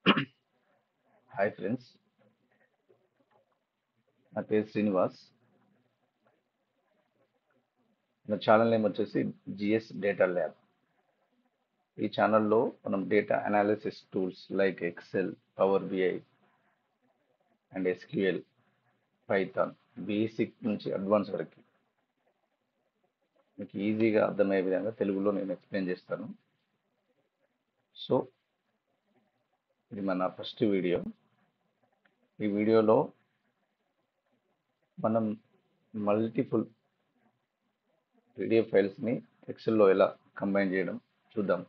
Hi friends, నా పేరు శ్రీనివాస్. నా ఛానల్ నేమ్ వచ్చేసి జిఎస్ డేటా ల్యాబ్. ఈ ఛానల్లో మనం data analysis tools like Excel, power BI and SQL, Python, basic నుంచి అడ్వాన్స్ వరకు మీకు ఈజీగా అర్థమయ్యే విధంగా తెలుగులో నేను ఎక్స్ప్లెయిన్ చేస్తాను. సో ఇది మన ఫస్ట్ వీడియో. ఈ వీడియోలో మనం మల్టిపుల్ పీడిఎఫ్ ఫైల్స్ని ఎక్సెల్లో ఎలా కంబైన్ చేయడం చూద్దాం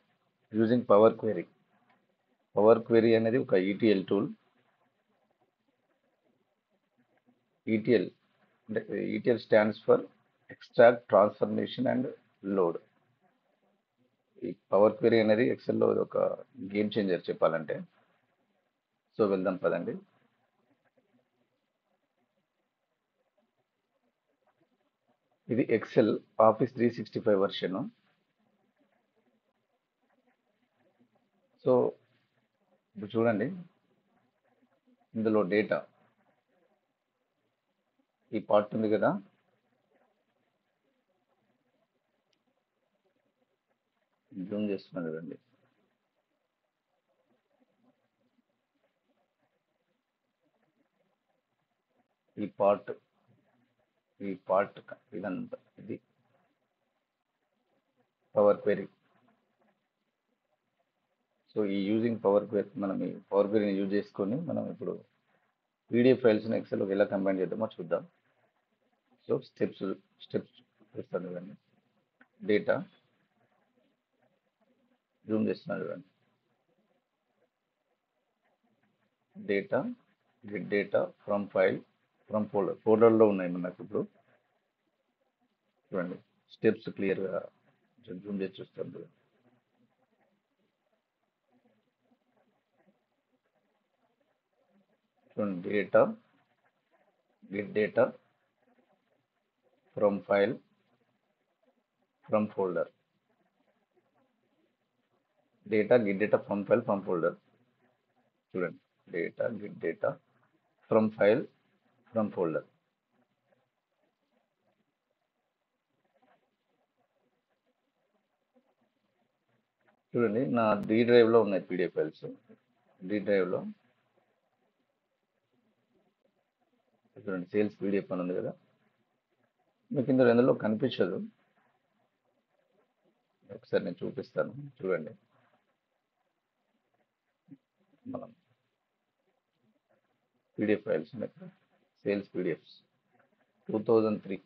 using power query. Power query అనేది ఒక ఈటీఎల్ టూల్. ఈటీఎల్ అంటే ETL stands for extract, transformation and load. ఈ పవర్ క్వెరీ అనేది ఎక్సెల్లో ఒక గేమ్ చేంజర్ చెప్పాలంటే. సో వెళ్దాం పదండి. ఇది ఎక్సెల్ ఆఫీస్ 365 వర్షన్. సో ఇప్పుడు చూడండి, ఇందులో డేటా ఈ పార్ట్ ఉంది కదా, జూమ్ చేస్తున్నాను చూడండి. ఈ పార్ట్ ఇదంతా ఇది పవర్ క్వెరీ. సో ఈ యూజింగ్ పవర్ క్వెరీ, మనం ఈ పవర్ క్వెరీని యూజ్ చేసుకొని మనం ఇప్పుడు పీడిఎఫ్ ఫైల్స్ని ఎక్సెల్ ఎలా కంబైన్ చేద్దామో చూద్దాం. సో స్టెప్స్ చూస్తాను చూడండి. డేటా జూమ్ చేస్తున్నాను చూడండి. Data, get data, from file, from ఫోల్డర్లో ఉన్నాయి మనకు. ఇప్పుడు చూడండి, స్టెప్స్ క్లియర్గా జూమ్ చేసి చూస్తాను చూడండి. చూడండి, data, get data, from file, from folder. Data, get data, from file, from folder. చూడండి, data, get data, from file, from folder. చూడండి, నా డి డ్రైవ్లో ఉన్నాయి పీడిఎఫ్ ఫైల్స్. డి డ్రైవ్లో చూడండి, సేల్స్ పీడిఎఫ్ అని ఉంది కదా. మీకు ఇందులో ఎందులో కనిపించదు, ఒకసారి నేను చూపిస్తాను చూడండి. మనం పీడిఎఫ్ ఫైల్స్ సేల్స్ పీడిఎఫ్స్ 2003.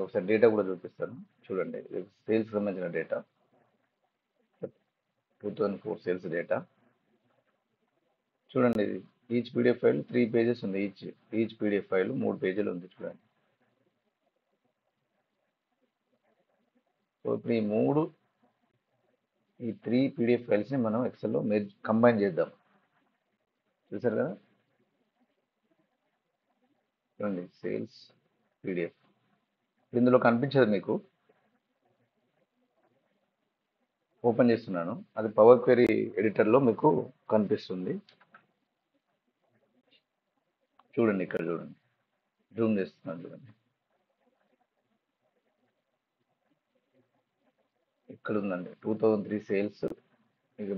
ఒకసారి డేటా కూడా చూపిస్తాను చూడండి. సేల్స్ సంబంధించిన డేటా 2004 సేల్స్ డేటా. చూడండి, ఈచ్ పీడిఎఫ్ ఫైల్ 3 pages ఉంది. ఈచ్ పీడిఎఫ్ ఫైల్ 3 పేజీలు ఉంది చూడండి. సో ఇప్పుడు ఈ 3 పీడిఎఫ్ ఫైల్స్ని మనం ఎక్సెల్లో కంబైన్ చేద్దాం. చూసారు కదా, చూడండి, సేల్స్ పీడిఎఫ్. ఇందులో కనిపించదు మీకు, ఓపెన్ చేస్తున్నాను, అది పవర్ క్వెరీ ఎడిటర్లో మీకు కనిపిస్తుంది. చూడండి, ఇక్కడ చూడండి, జూమ్ చేస్తున్నాను చూడండి. ఇక్కడ ఉందండి 2003 సేల్స్. మీకు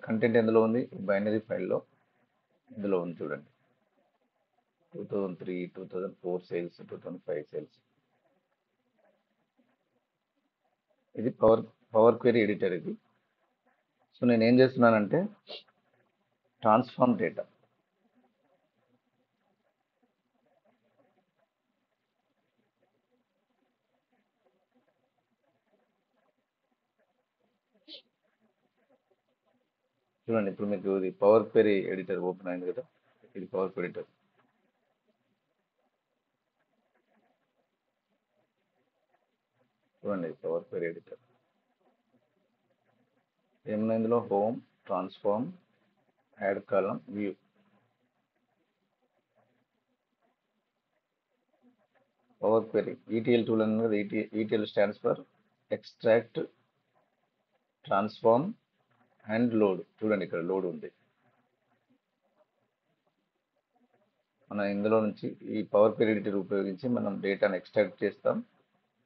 కంటెంట్ ఎందులో ఉంది? బైనరీ ఫైల్లో ఇందులో ఉంది చూడండి. 2003, 2004 సేల్స్, 2005 సేల్స్. ఇది పవర్ క్వెరీ ఎడిటర్ ఇది. సో నేను ఏం చేస్తున్నానంటే ట్రాన్స్ఫార్మ్ డేటా. చూడండి, ఇప్పుడు మీకు ఇది పవర్ క్వెరీ ఎడిటర్ ఓపెన్ అయింది కదా. ఇది పవర్ క్వెరీ ఎడిటర్. చూడండి, పవర్ క్వెరీ ఎడిటర్ ఏమన్నా ఇందులో home, transform, add column, view. Power query ETL tool అనేది ETL stands for extract, transform and load. చూడండి, ఇక్కడ లోడ్ ఉంది. మనం ఇందులో నుంచి ఈ పవర్ క్వెరీ ఎడిటర్ ఉపయోగించి మనం డేటాను ఎక్స్ట్రాక్ట్ చేస్తాం,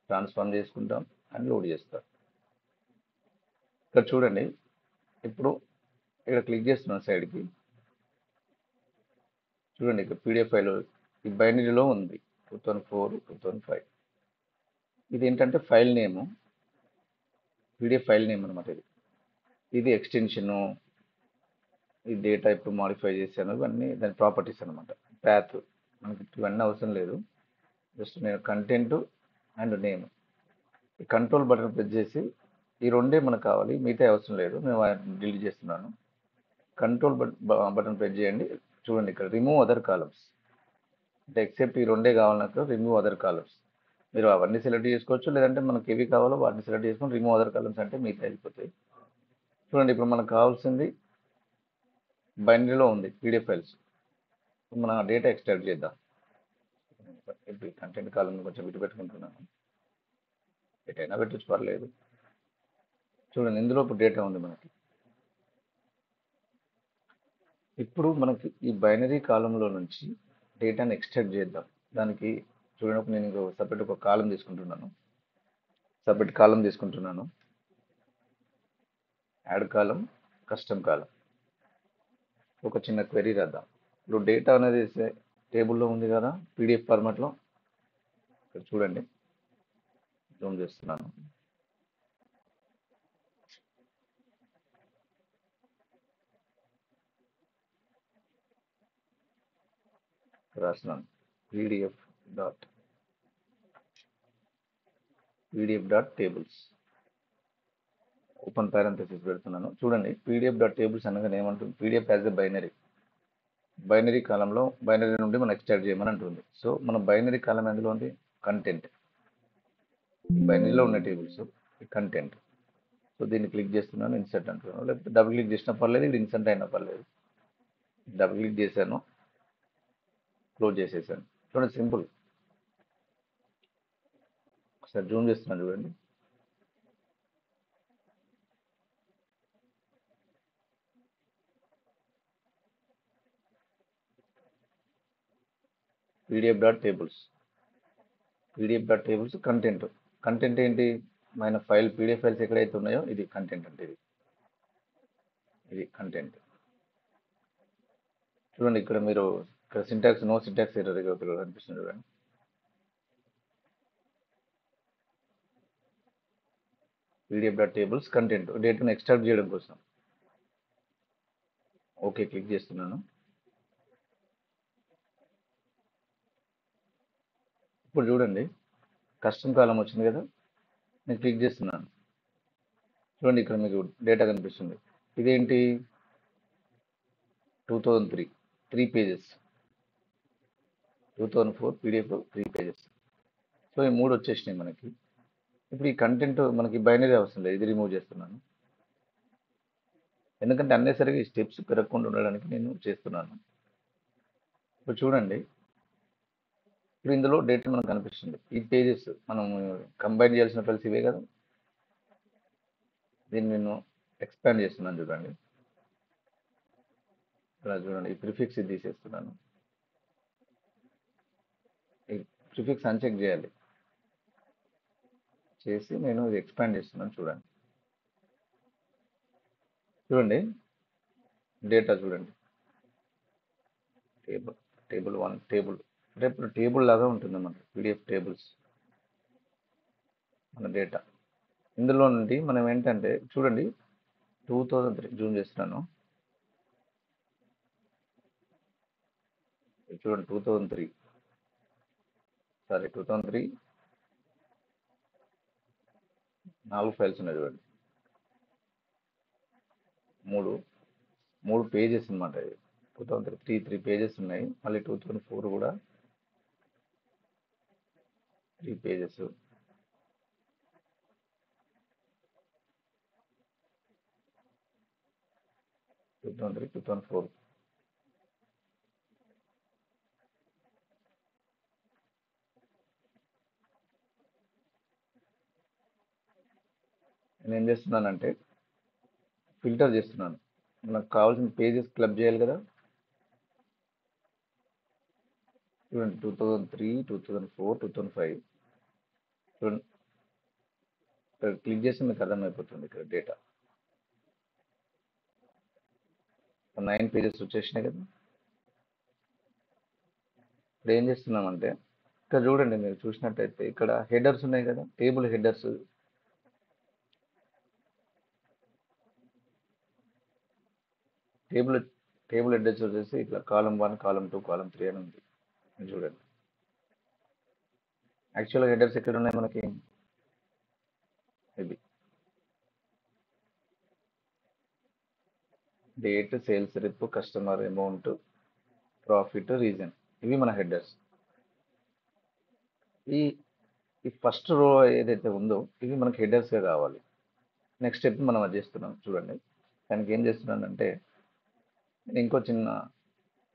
ట్రాన్స్ఫార్మ్ చేసుకుంటాం అండ్ లోడ్ చేస్తాం. ఇక్కడ చూడండి, ఇప్పుడు ఇక్కడ క్లిక్ చేస్తున్నాం సైడ్కి. చూడండి ఇక్కడ పీడిఎఫ్ ఫైల్ ఈ బైనరీలో ఉంది 2004 2005. ఇది ఏంటంటే ఫైల్ నేము, పీడిఎఫ్ ఫైల్ నేమ్ అనమాట. ఇది ఎక్స్టెన్షను, ఈ డేటా ఇప్పుడు మాడిఫై చేశాను, ఇవన్నీ దాని ప్రాపర్టీస్ అనమాట. ప్యాత్ మనకి ఇవన్నీ అవసరం లేదు, జస్ట్ నేను కంటెంట్ అండ్ నేమ్. ఈ కంట్రోల్ బటన్ ప్రెస్ చేసి ఈ రెండే మనకు కావాలి, మిగతా అవసరం లేదు, నేను డిలీట్ చేస్తున్నాను. కంట్రోల్ బటన్ ప్రెస్ చేయండి. చూడండి ఇక్కడ రిమూవ్ అదర్ కాలమ్స్ అంటే ఎక్సెప్ట్ ఈ రెండే కావాలన్నప్పుడు రిమూవ్ అదర్ కాలమ్స్. మీరు అవన్నీ సెలెక్ట్ చేసుకోవచ్చు, లేదంటే మనకి ఏవి కావాలో వాటిని సెలెక్ట్ చేసుకొని రిమూవ్ అదర్ కాలమ్స్ అంటే మిగతా వెళ్ళిపోతాయి. చూడండి ఇప్పుడు మనకు కావాల్సింది బైనరీలో ఉంది పీడిఎఫ్ ఫైల్స్. మన డేటా ఎక్స్ట్రాక్ట్ చేద్దాం. ఇప్పుడు కంటెంట్ కాలం కొంచెం విడి పెట్టుకుంటున్నాను, ఎటైనా పెట్టచ్చు పర్లేదు. చూడండి ఇందులో ఇప్పుడు డేటా ఉంది మనకి. ఇప్పుడు మనకి ఈ బైనరీ కాలంలో నుంచి డేటాను ఎక్స్ట్రాక్ట్ చేద్దాం. దానికి చూడండి, నేను సపరేట్ ఒక కాలం తీసుకుంటున్నాను, యాడ్ కాలం, కస్టమ్ కాలం. ఒక చిన్న క్వెరీ రాద్దాం. ఇప్పుడు డేటా అనేది టేబుల్లో ఉంది కదా పీడిఎఫ్ ఫార్మాట్లో. ఇక్కడ చూడండి, జూమ్ చేస్తున్నాను. రాస్తున్నాను PDF dot tables, open parenthesis పెడుతున్నాను. చూడండి పీడిఎఫ్ డాట్ టేబుల్స్ అనగానే ఏమంటుంది, పీడిఎఫ్ యాజ్ ఎ బైనరీ కాలంలో బైనరీ నుండి మనం ఎక్స్ట్రాక్ట్ చేయమని అంటుంది. సో మన బైనరీ కాలం ఎందులో ఉంది, కంటెంట్. బైనరీలో ఉన్న టేబుల్స్ కంటెంట్. సో దీన్ని క్లిక్ చేస్తున్నాను, ఇన్సర్ట్ అంటున్నాను, లేకపోతే డబుల్ క్లిక్ చేసినా పర్లేదు, ఇది ఇన్సర్ట్ అయినా పర్లేదు. డబుల్ క్లిక్ చేశాను, క్లోజ్ చేసేసాను. చూడండి సింపుల్. ఒకసారి జూమ్ చేస్తున్నాను చూడండి. పీడిఎఫ్ డాట్ టేబుల్స్ కంటెంట్ ఏంటి, మన ఫైల్ పీడిఎఫ్ ఫైల్స్ ఎక్కడైతే ఉన్నాయో ఇది కంటెంట్ అంటే ఇది కంటెంట్. చూడండి ఇక్కడ మీరు ఇక్కడ సింటాక్స్ నో సింటాక్స్ ఎర్రర్ కనిపిస్తుంది చూడండి. పీడిఎఫ్ డాట్ టేబుల్స్ కంటెంట్ డేటాను ఎక్స్ట్రాక్ట్ చేయడం కోసం. ఓకే క్లిక్ చేస్తున్నాను. ఇప్పుడు చూడండి కస్టమ్ కాలం వచ్చింది కదా, నేను క్లిక్ చేస్తున్నాను. చూడండి ఇక్కడ మీకు డేటా కనిపిస్తుంది. ఇదేంటి 2003 3 పేజెస్, 2004 పీడిఎఫ్ 3 పేజెస్. సో ఈ 3 వచ్చేసినాయి మనకి. ఇప్పుడు ఈ కంటెంట్ మనకి బైనరీ అవసరం లేదు, ఇది రిమూవ్ చేస్తున్నాను. ఎందుకంటే అన్నెసరిగా ఈ స్టెప్స్ పెరగకుండా ఉండడానికి నేను చేస్తున్నాను. ఇప్పుడు చూడండి, ఇప్పుడు ఇందులో డేటా మనకు కనిపిస్తుంది. ఈ పేజెస్ మనం కంబైన్ చేయాల్సిన ఫైల్స్ ఇవే కదా. దీన్ని నేను ఎక్స్పాండ్ చేస్తున్నాను చూడండి. ఇలా చూడండి, ఈ ప్రిఫిక్స్ ఇది తీసేస్తున్నాను. ఈ ప్రిఫిక్స్ అన్చెక్ చేయాలి, చేసి నేను ఇది ఎక్స్పాండ్ చేస్తున్నాను. చూడండి డేటా చూడండి, టేబుల్ 1 టేబుల్ అంటే ఇప్పుడు టేబుల్ లాగా ఉంటుంది మనకి పీడిఎఫ్ టేబుల్స్ మన డేటా. ఇందులో నుండి మనం ఏంటంటే చూడండి 2003 జూమ్ చేస్తున్నాను. చూడండి 2003 4 ఫైల్స్ ఉన్నాయి చూడండి. మూడు పేజెస్ అనమాట. 2003 3 పేజెస్ ఉన్నాయి. మళ్ళీ 2004 కూడా 3 పేజెస్. నేను ఏం చేస్తున్నానంటే ఫిల్టర్ చేస్తున్నాను. మనకు కావాల్సిన పేజెస్ క్లబ్ చేయాలి కదా. చూడండి 2003, 2004, 2005 చూడండి. ఇక్కడ క్లిక్ చేస్తే మీకు అర్థమైపోతుంది. ఇక్కడ డేటా 9 పేజెస్ వచ్చేసినాయి కదా. ఇప్పుడు ఏం చేస్తున్నామంటే ఇక్కడ చూడండి, మీరు చూసినట్టయితే ఇక్కడ హెడర్స్ ఉన్నాయి కదా, టేబుల్ హెడర్స్. టేబుల్ హెడర్స్ వచ్చేసి ఇట్లా కాలం 1, కాలం 2, కాలం 3 అని ఉంది. ఇది చూడండి. యాక్చువల్గా హెడర్స్ ఎక్కడ ఉన్నాయి మనకి? ఇది డేట్, సేల్స్ రిప్, కస్టమర్ అమౌంట్, ప్రాఫిట్, రీజన్, ఇవి మన హెడర్స్. ఈ ఈ ఫస్ట్ రో ఏదైతే ఉందో ఇవి మనకి హెడర్స్గా కావాలి. నెక్స్ట్ స్టెప్ మనం అది చేస్తున్నాం చూడండి. దానికి ఏం చేస్తున్నానంటే నేను ఇంకో చిన్న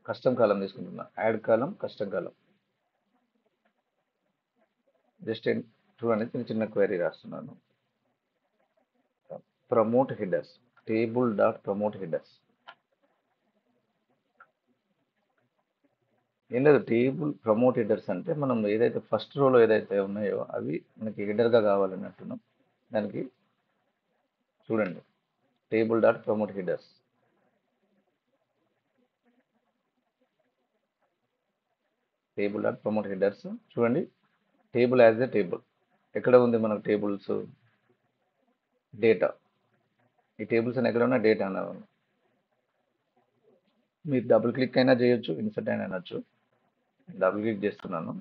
కస్టమ్ కాలం తీసుకుంటున్నా. యాడ్ కాలం, కస్టమ్ కాలం. జస్ట్ చూడండి, చిన్న క్వైరీ రాస్తున్నాను. Promote headers, table dot promote headers. ఏం లేదు, టేబుల్ ప్రమోట్ హెడర్స్ అంటే మనం ఏదైతే ఫస్ట్ రోలో ఏదైతే ఉన్నాయో అవి మనకి హెడర్గా కావాలన్నట్టున్నాం. దానికి చూడండి, table dot promote headers. Table dot promote headers చూడండి. టేబుల్ యాజ్ ఎ టేబుల్ ఎక్కడ ఉంది మనకు? Tables data. ఈ టేబుల్స్ అని ఎక్కడ ఉన్నా డేటా అన్నారు. మీరు డబుల్ క్లిక్ అయినా చేయొచ్చు, ఇన్సర్ట్ అయినా అనొచ్చు. డబుల్ క్లిక్ చేస్తున్నాను,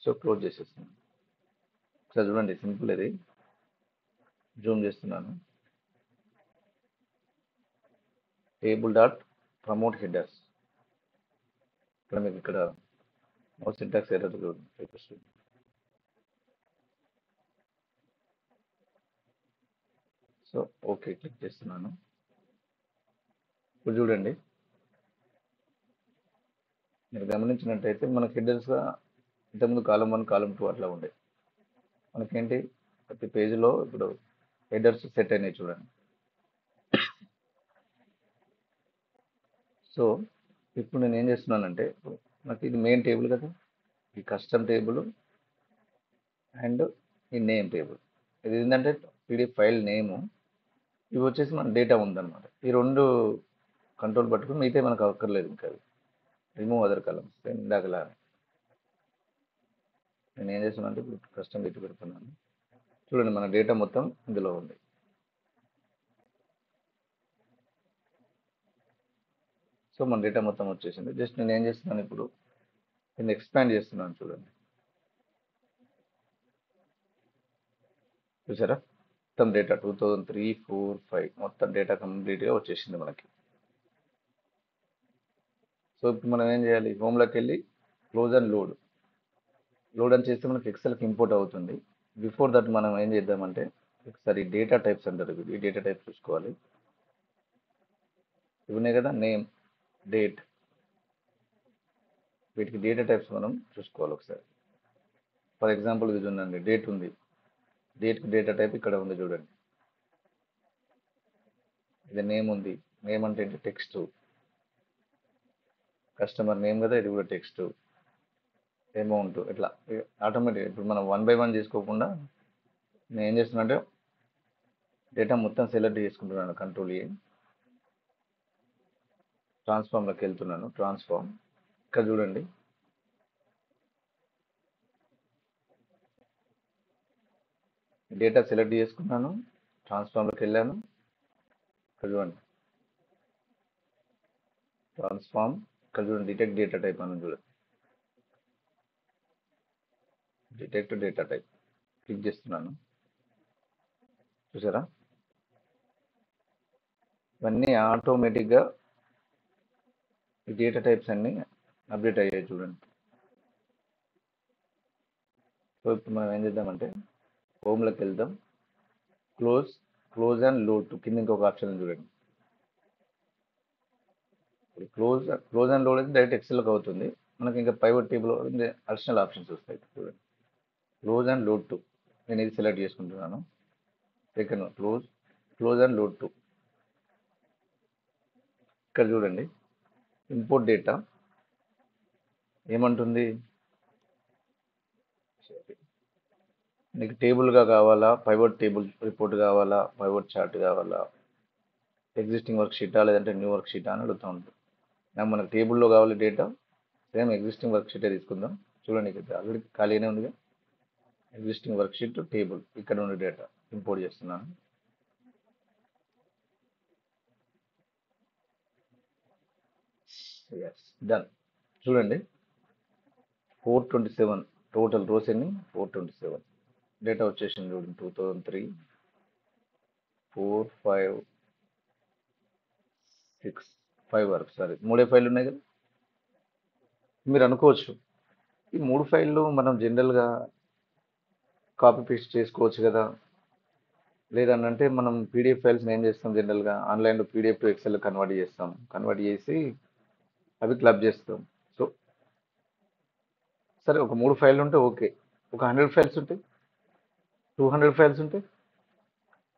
సో క్లోజ్ చేసేస్తున్నాను. సో చూడండి, సింపుల్. ఇది జూమ్ చేస్తున్నాను. Table dot promote headers. ఇక్కడ మీకు ఇక్కడ సింటాక్స్ ఎర్రర్ చూపిస్తుంది. సో ఓకే క్లిక్ చేస్తున్నాను. ఇప్పుడు చూడండి, మీరు గమనించినట్టయితే మనకి హెడర్స్గా ఇంతకుముందు కాలం 1, కాలం 2 అట్లా ఉండే. మనకేంటి ప్రతి పేజీలో ఇప్పుడు హెడర్స్ సెట్ అయినాయి చూడండి. సో ఇప్పుడు నేను ఏం చేస్తున్నానంటే, నాకు ఇది మెయిన్ టేబుల్ కదా, ఈ కస్టమ్ టేబుల్ అండ్ ఈ నేమ్ టేబుల్. ఇది ఏంటంటే పీడిఎఫ్ ఫైల్ నేము, ఇవి వచ్చేసి మన డేటా ఉందన్నమాట. ఈ రెండు కంట్రోల్ పట్టుకుని మిగతా మనకు అక్కర్లేదు. ఇంకా రిమూవ్ అదర్ కలమ్స్ ఇందాకలా. నేను ఏం చేస్తున్నాను అంటే ఇప్పుడు కస్టమ్ పెట్టి పెడుతున్నాను. చూడండి, మన డేటా మొత్తం ఇందులో ఉంది. సో మన డేటా మొత్తం వచ్చేసింది. జస్ట్ నేను ఏం చేస్తున్నాను, ఇప్పుడు నేను ఎక్స్పాండ్ చేస్తున్నాను. చూడండి, చూసారా? మొత్తం డేటా 2003, 4, 5 మొత్తం డేటా కంప్లీట్గా వచ్చేసింది మనకి. సో ఇప్పుడు మనం ఏం చేయాలి? హోమ్లోకి వెళ్ళి క్లోజ్ అండ్ లోడ్. లోడ్ అని చేస్తే మనకి ఎక్సెల్కి ఇంపోర్ట్ అవుతుంది. బిఫోర్ దట్ మనం ఏం చేద్దామంటే ఒకసారి డేటా టైప్స్ అంటారు. ఈ డేటా టైప్ చూసుకోవాలి. ఇవి ఉన్నాయి కదా, నేమ్, డేట్, వీటికి డేటా టైప్స్ మనం చూసుకోవాలి ఒకసారి. ఫర్ ఎగ్జాంపుల్ ఇది ఉందండి, డేట్ ఉంది. డేట్కి డేటా టైప్ ఇక్కడ ఉంది చూడండి. ఇది నేమ్ ఉంది. నేమ్ అంటే ఏంటి? టెక్స్ట్. కస్టమర్ నేమ్ కదా, ఇది కూడా టెక్స్ట్. అమౌంట్ ఇట్లా ఆటోమేటిక్. ఇప్పుడు మనం 1 by 1 చేసుకోకుండా నేను ఏం చేస్తున్నా అంటే డేటా మొత్తం సెలెక్ట్ చేసుకుంటున్నాను. కంట్రోల్ ఏ, ట్రాన్స్ఫార్మ్లోకి వెళ్తున్నాను. ట్రాన్స్ఫార్మ్ ఇక్కడ చూడండి, డేటా సెలెక్ట్ చేసుకున్నాను, ట్రాన్స్ఫార్మ్లోకి వెళ్ళాను. ఇక్కడ చూడండి, ట్రాన్స్ఫార్మ్, ఇక్కడ చూడండి, డిటెక్ట్ డేటా టైప్ అని చూడండి. డిటెక్ట్ డేటా టైప్ క్లిక్ చేస్తున్నాను. చూసారా? ఇవన్నీ ఆటోమేటిక్గా ఈ డేటా టైప్స్ అన్నీ అప్డేట్ అయ్యాయి చూడండి. సో ఇప్పుడు మనం ఏం చేద్దామంటే హోమ్లోకి వెళ్దాం. క్లోజ్ అండ్ లోడ్ టు కింద ఇంకొక ఆప్షన్ చూడండి. క్లోజ్ అండ్ లోడ్ అయితే డైరెక్ట్ ఎక్సెల్కి అవుతుంది. మనకి ఇంకా పైవట్ టేబుల్ అడిషనల్ ఆప్షన్స్ వస్తాయి చూడండి. క్లోజ్ అండ్ లోడ్ టు, నేను ఇది సెలెక్ట్ చేసుకుంటున్నాను. Second close and load to. ఇక్కడ చూడండి, ఇంపోర్ట్ డేటా, ఏమంటుంది? నీకు టేబుల్గా కావాలా, పైవట్ టేబుల్ రిపోర్ట్ కావాలా, పైవట్ చార్ట్ కావాలా, ఎగ్జిస్టింగ్ వర్క్ షీటా, లేదంటే న్యూ వర్క్ షీటా అని అడుగుతూ ఉంటుంది. నాకు మనకు టేబుల్లో కావాలి డేటా, సేమ్ ఎగ్జిస్టింగ్ వర్క్ షీటే తీసుకుందాం. చూడండి, ఇక్కడ ఆల్రెడీ ఖాళీనే ఉందిగా. ఎగ్జిస్టింగ్ వర్క్ షీట్ టేబుల్, ఇక్కడ ఉండే డేటా ఇంపోర్ట్ చేస్తున్నాను. డన్. చూడండి, 427 టోటల్ రోస్ ఎన్ని? 427. డేటా వచ్చేసింది చూడండి, 2003, 4, 5, 6, 5 వరకు. సరే, 3 ఫైళ్ళు ఉన్నాయి కదా. మీరు అనుకోవచ్చు, ఈ 3 ఫైళ్ళు మనం జనరల్గా కాపీ పేస్ట్ చేసుకోవచ్చు కదా, లేదనంటే మనం పీడిఎఫ్ ఫైల్స్ని ఏం చేస్తాం, జనరల్గా ఆన్లైన్లో పీడిఎఫ్ టు ఎక్సెల్ కన్వర్ట్ చేస్తాం. కన్వర్ట్ చేసి అవి క్లబ్ చేస్తాం. సో సరే, ఒక 3 ఫైళ్ళు ఉంటే ఓకే. ఒక 100 ఫైల్స్ ఉంటాయి, 200 ఫైల్స్ ఉంటాయి.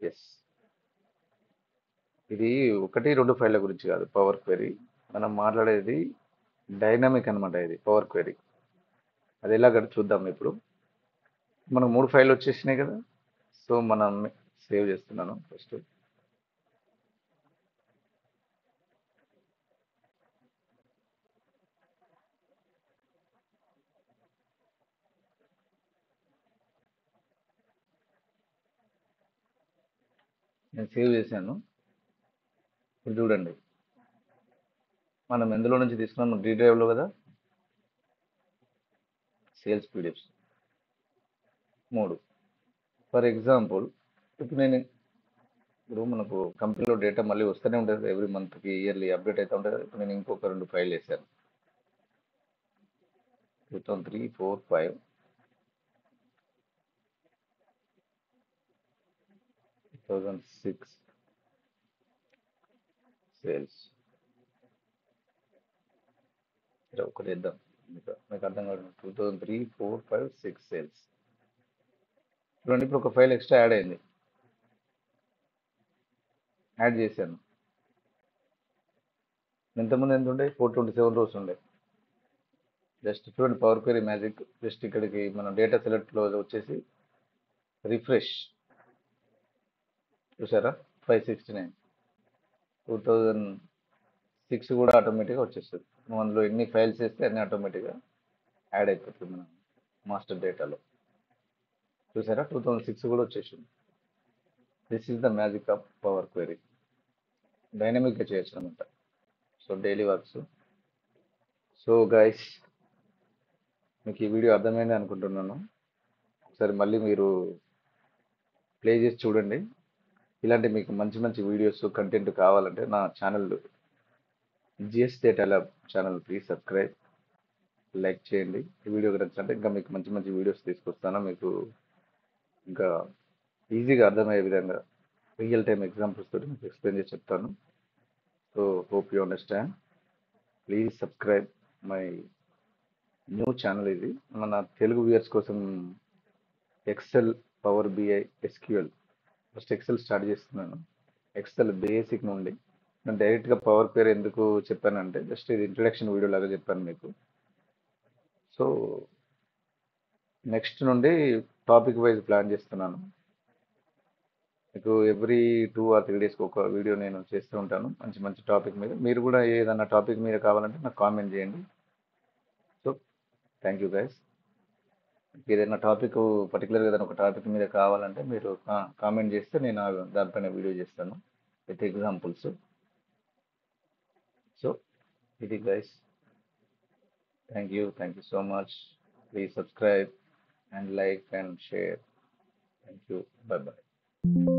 ఎస్, ఇది 1-2 ఫైళ్ళ గురించి కాదు పవర్ క్వెరీ. మనం మాట్లాడేది డైనమిక్ అనమాట. ఇది పవర్ క్వెరీ. అది ఎలాగ చూద్దాం ఇప్పుడు. మనకు 3 ఫైళ్ళు వచ్చేసినాయి కదా. సో మనం సేవ్ చేస్తున్నాను ఫస్ట్. నేను సేవ్ చేశాను. ఇప్పుడు చూడండి, మనం ఎందులో నుంచి తీసుకున్నాం? డి డ్రైవ్లో కదా. Sales PDFs 3. ఫర్ ఎగ్జాంపుల్, ఇప్పుడు మనకు కంపెనీలో డేటా మళ్ళీ వస్తూనే ఉంటుంది, ఎవ్రీ మంత్కి ఇయర్లీ అప్డేట్ అవుతూ ఉంటుంది. ఇప్పుడు నేను ఇంకొక 2 ఫైల్ వేసాను, 2003, 4, 5, 2006 సేల్స్. ఒకటి ఇద్దాం, మీకు అర్థం కాదు. 2003, 4, 5, 6 సేల్స్. చూడండి, ఇప్పుడు ఒక ఫైల్ ఎక్స్ట్రా యాడ్ అయింది. యాడ్ చేశాను. ఇంతకుముందు ఎంత ఉండే? 427 రోస్ ఉండే. జస్ట్ చూడండి, పవర్ క్వెరీ మ్యాజిక్. జస్ట్ ఇక్కడికి మనం డేటా సెలెక్ట్లో వచ్చేసి రిఫ్రెష్, చూసారా? 569, 2006 కూడా ఆటోమేటిక్గా వచ్చేస్తుంది. నువ్వు అందులో ఎన్ని ఫైల్స్ వేస్తే అన్ని ఆటోమేటిక్గా యాడ్ అయిపోతుంది మనం మాస్టర్ డేటాలో. చూసారా, 2006 కూడా వచ్చేసింది. This is the magic of power query. డైనమిక్గా చేయొచ్చు అనమాట. So daily works. So guys, మీకు ఈ వీడియో అర్థమైంది అనుకుంటున్నాను. ఒకసారి మళ్ళీ మీరు ప్లే చేసి చూడండి. ఇలాంటి మీకు మంచి మంచి వీడియోస్ కంటెంట్ కావాలంటే నా channel GS data lab channel please subscribe, like చేయండి. ఈ వీడియో నచ్చినట్టే ఇంకా మీకు మంచి మంచి వీడియోస్ తీసుకొస్తాను. మీకు ఇంకా ఈజీగా అర్థమయ్యే విధంగా రియల్ టైమ్ ఎగ్జాంపుల్స్ తోటి మీకు ఎక్స్ప్లెయిన్ చేసి చెప్తాను. So hope you understand. Please subscribe my new channel. ఇది మన తెలుగు వ్యూయర్స్ కోసం Excel, power BI, SQL. First Excel start చేస్తున్నాను. ఎక్సెల్ బేసిక్ నుండి నేను డైరెక్ట్గా పవర్ క్వెరీ ఎందుకు చెప్పానంటే, జస్ట్ ఇది ఇంట్రడక్షన్ వీడియో లాగా చెప్పాను మీకు. సో నెక్స్ట్ నుండి టాపిక్ వైజ్ ప్లాన్ చేస్తున్నాను. మీకు ఎవ్రీ 2 or 3 డేస్కి ఒక వీడియో నేను చేస్తూ ఉంటాను, మంచి మంచి టాపిక్ మీద. మీరు కూడా ఏదైనా టాపిక్ మీద కావాలంటే నాకు కామెంట్ చేయండి. So thank you guys. ఏదైనా టాపిక్ పర్టికులర్గా ఏదైనా ఒక టాపిక్ మీద కావాలంటే మీరు కామెంట్ చేస్తే నేను దానిపైన వీడియో చేస్తాను విత్ ఎగ్జాంపుల్స్. సో ఇది guys, thank you so much. Please subscribe and like and share. Thank you. Bye bye.